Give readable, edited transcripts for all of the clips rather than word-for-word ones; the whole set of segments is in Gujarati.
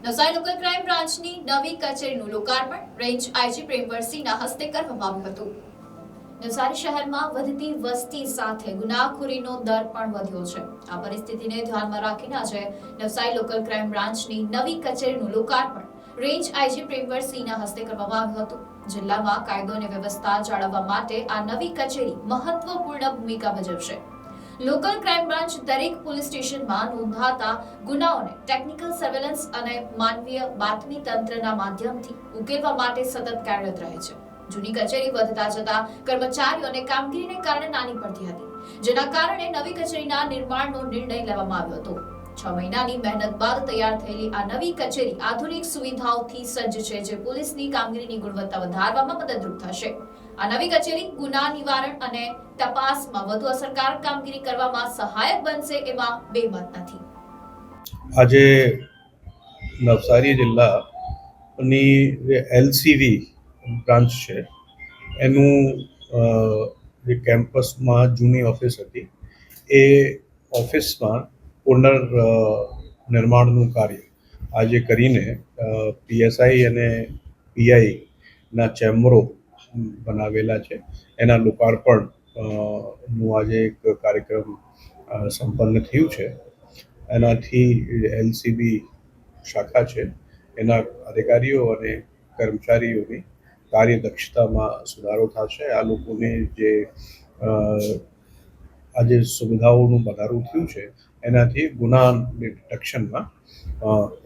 નવસારી લોકલ ક્રાઇમ બ્રાન્ચની નવી કચેરીનું લોકાર્પણ રેન્જ આઈજી પ્રેમવરસિંહના હસ્તે કરવામાં આવ્યું હતું। નવસારી શહેરમાં વધતી વસ્તી સાથે ગુનાખોરીનો દર પણ વધ્યો છે। આ પરિસ્થિતિને ધ્યાનમાં રાખીને આજે નવસારી લોકલ ક્રાઇમ બ્રાન્ચની નવી કચેરીનું લોકાર્પણ રેન્જ આઈજી પ્રેમવરસિંહના હસ્તે કરવામાં આવ્યું હતું। જિલ્લામાં કાયદો અને વ્યવસ્થા જાળવવા માટે આ નવી કચેરી મહત્વપૂર્ણ ભૂમિકા ભજવશે। લોકલ ક્રાઇમ બ્રાન્ચ દરેક પોલીસ સ્ટેશનમાં નોંધાતા ગુનાઓને ટેકનિકલ સર્વેલન્સ અને માનવીય બાતમી તંત્રના માધ્યમથી ઉકેલવા માટે સતત કાર્યરત રહે છે। જૂની કચેરી વધતા જતા કર્મચારીઓને કામગીરીને કારણે નાની પડતી હતી, જેના કારણે નવી કચેરીના નિર્માણનો નિર્ણય લેવામાં આવ્યો હતો। 6 મહિનાની મહેનત બાદ તૈયાર થયેલી આ નવી કચેરી આધુનિક સુવિધાઓથી સજ્જ છે, જે પોલીસની કામગીરીની ગુણવત્તા વધારવામાં મદદરૂપ થશે। આ નવી કચેરી ગુના નિવારણ અને તપાસમાં વધુ અસરકારક કામગીરી કરવામાં સહાયક બનશે એમાં બેમત નથી। આજે નવસારી જિલ્લાની એલસીવી બ્રાન્ચ છે એનું જે કેમ્પસમાં જૂની ઓફિસ હતી એ ઓફિસમાં પુનર્નિર્માણનું કાર્ય આજે કરીને પીએસઆઈ અને પીઆઈના ચેમ્બરો બનાવેલા છે। એના લોકાર્પણ નું આજે એક કાર્યક્રમ સંપન્ન થયું છે। એનાથી એલસીબી શાખા છે એના અધિકારીઓ અને કર્મચારીઓની કાર્યદક્ષતામાં સુધારો થશે। આ લોકોને જે આજે સુવિધાઓનું વધારો થયું છે એનાથી ગુના ડિટેક્શનમાં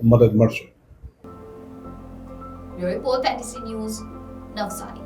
મદદ મળશે। Report NTC news Navsari.